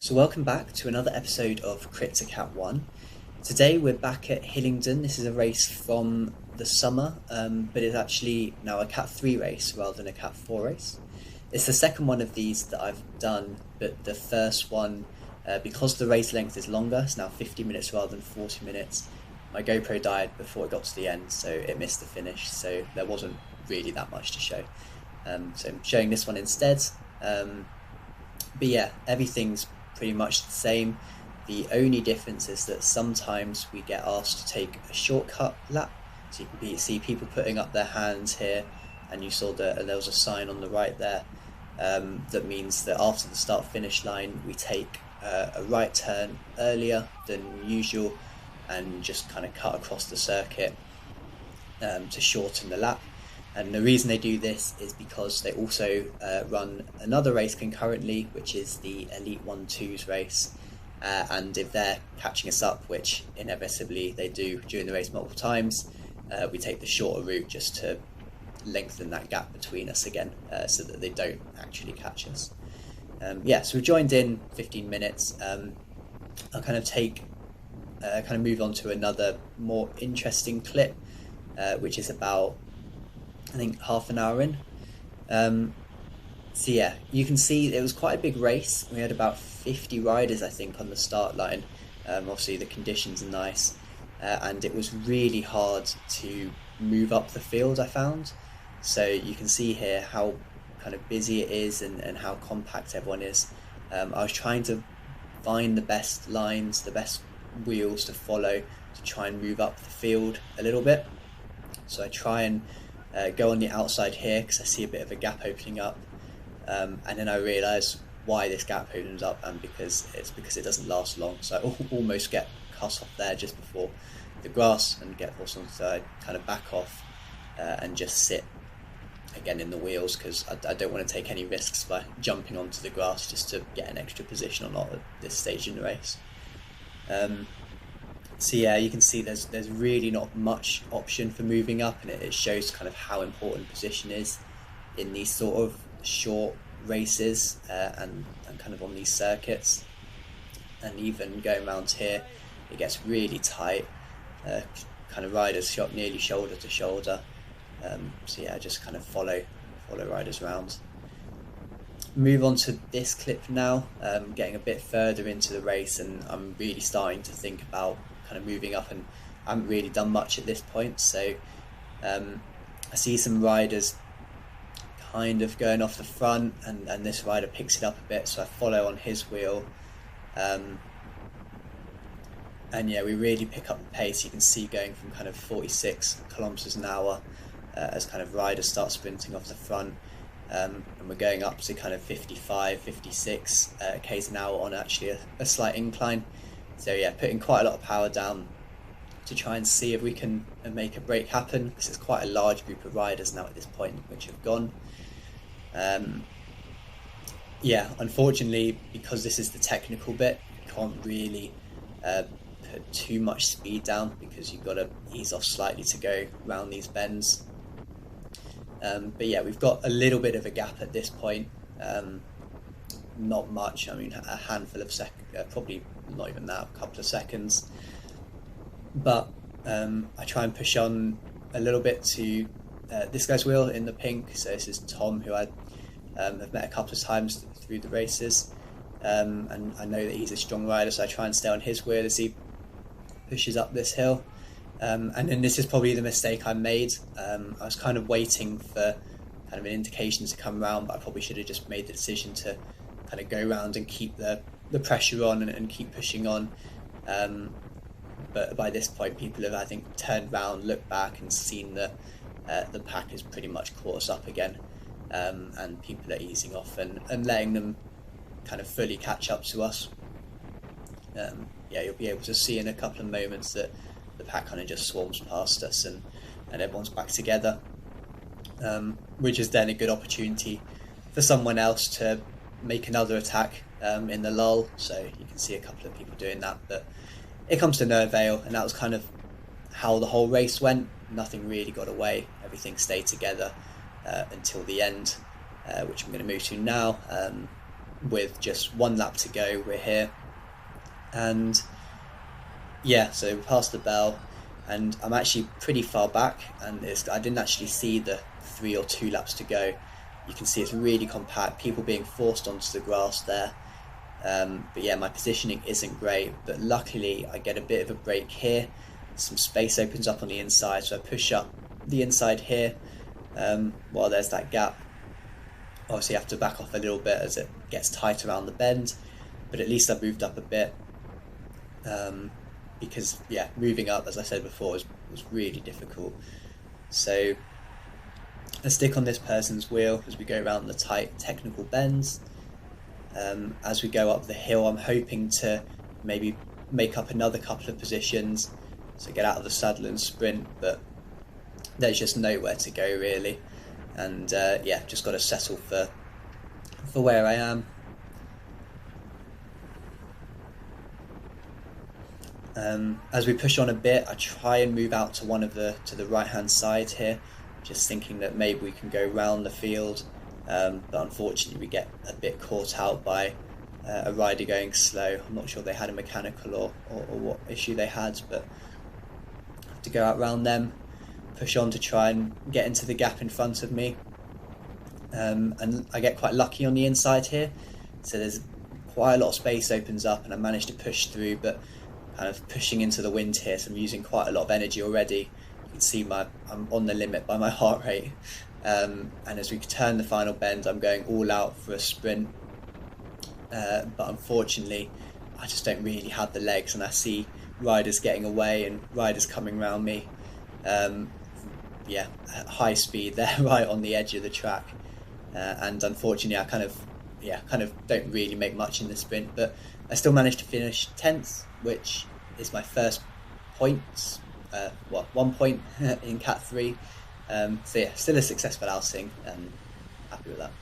So welcome back to another episode of Crit2Cat1. Today we're back at Hillingdon. This is a race from the summer, but it's actually now a Cat3 race rather than a Cat4 race. It's the second one of these that I've done, but the first one, because the race length is longer, it's now 50 minutes rather than 40 minutes, my GoPro died before it got to the end, so it missed the finish, so there wasn't really that much to show. So I'm showing this one instead. But yeah, everything's pretty much the same. The only difference is that sometimes we get asked to take a shortcut lap. So you can see people putting up their hands here, and you saw that there was a sign on the right there that means that after the start finish line we take a right turn earlier than usual and just kind of cut across the circuit to shorten the lap. And the reason they do this is because they also run another race concurrently, which is the Elite 1-2s race. And if they're catching us up, which inevitably they do during the race multiple times, we take the shorter route just to lengthen that gap between us again, so that they don't actually catch us. So we've joined in 15 minutes. I'll kind of move on to another more interesting clip, which is about, I think, half an hour in. So yeah, you can see it was quite a big race. We had about 50 riders, I think, on the start line. Obviously the conditions are nice, and it was really hard to move up the field, I found. So you can see here how kind of busy it is and how compact everyone is. I was trying to find the best lines, the best wheels to follow to try and move up the field a little bit. So I try and go on the outside here because I see a bit of a gap opening up, and then I realise why this gap opens up, and because it doesn't last long. So I almost get cut off there just before the grass and get forced on, so I kind of back off and just sit again in the wheels because I don't want to take any risks by jumping onto the grass just to get an extra position or not at this stage in the race. So yeah, you can see there's really not much option for moving up, and it shows kind of how important position is in these sort of short races and kind of on these circuits. And even going around here, it gets really tight. Kind of riders shot nearly shoulder to shoulder. So yeah, just kind of follow riders around. Move on to this clip now, getting a bit further into the race, and I'm really starting to think about kind of moving up, and I haven't really done much at this point. So I see some riders kind of going off the front, and this rider picks it up a bit, so I follow on his wheel. And yeah, we really pick up the pace. You can see going from kind of 46 kilometers an hour as kind of riders start sprinting off the front, and we're going up to kind of 55, 56 k's an hour on actually a slight incline. So yeah, putting quite a lot of power down to try and see if we can make a break happen, because it's quite a large group of riders now at this point which have gone. Yeah, unfortunately, because this is the technical bit, you can't really put too much speed down because you've got to ease off slightly to go around these bends. But yeah, we've got a little bit of a gap at this point. Not much, I mean a handful of seconds, probably not even that, a couple of seconds. But I try and push on a little bit to this guy's wheel in the pink. So this is Tom, who I have met a couple of times through the races, and I know that he's a strong rider, so I try and stay on his wheel as he pushes up this hill. And then this is probably the mistake I made. I was kind of waiting for kind of an indication to come round, but I probably should have just made the decision to kind of go round and keep the pressure on and keep pushing on. But by this point, people have, I think, turned round, looked back, and seen that the pack has pretty much caught us up again, and people are easing off and letting them kind of fully catch up to us. Yeah, you'll be able to see in a couple of moments that the pack kind of just swarms past us, and everyone's back together, which is then a good opportunity for someone else to make another attack in the lull. So you can see a couple of people doing that, but it comes to no avail, and that was kind of how the whole race went. Nothing really got away, everything stayed together until the end, which I'm going to move to now. with just 1 lap to go, we're here. And yeah, so we passed the bell, and I'm actually pretty far back, and I didn't actually see the 3 or 2 laps to go. You can see it's really compact, people being forced onto the grass there. But yeah, my positioning isn't great, but luckily I get a bit of a break here. Some space opens up on the inside, so I push up the inside here while there's that gap. Obviously I have to back off a little bit as it gets tight around the bend, but at least I've moved up a bit. Because yeah, moving up, as I said before, was really difficult. So I stick on this person's wheel as we go around the tight technical bends. As we go up the hill, I'm hoping to maybe make up another couple of positions, so get out of the saddle and sprint, but there's just nowhere to go really, and yeah, just got to settle for where I am. As we push on a bit, I try and move out to to the right hand side here, just thinking that maybe we can go round the field, but unfortunately we get a bit caught out by a rider going slow. I'm not sure they had a mechanical or what issue they had, but I have to go out round them, push on to try and get into the gap in front of me, and I get quite lucky on the inside here, so there's quite a lot of space opens up and I manage to push through, but kind of pushing into the wind here, so I'm using quite a lot of energy already. You can see I'm on the limit by my heart rate, and as we turn the final bend, I'm going all out for a sprint, but unfortunately I just don't really have the legs, and I see riders getting away and riders coming around me. Yeah, at high speed, they're right on the edge of the track, and unfortunately I kind of don't really make much in the sprint, but I still managed to finish 10th, which is my first points, 1 point in Cat3. So yeah, still a successful outing, and happy with that.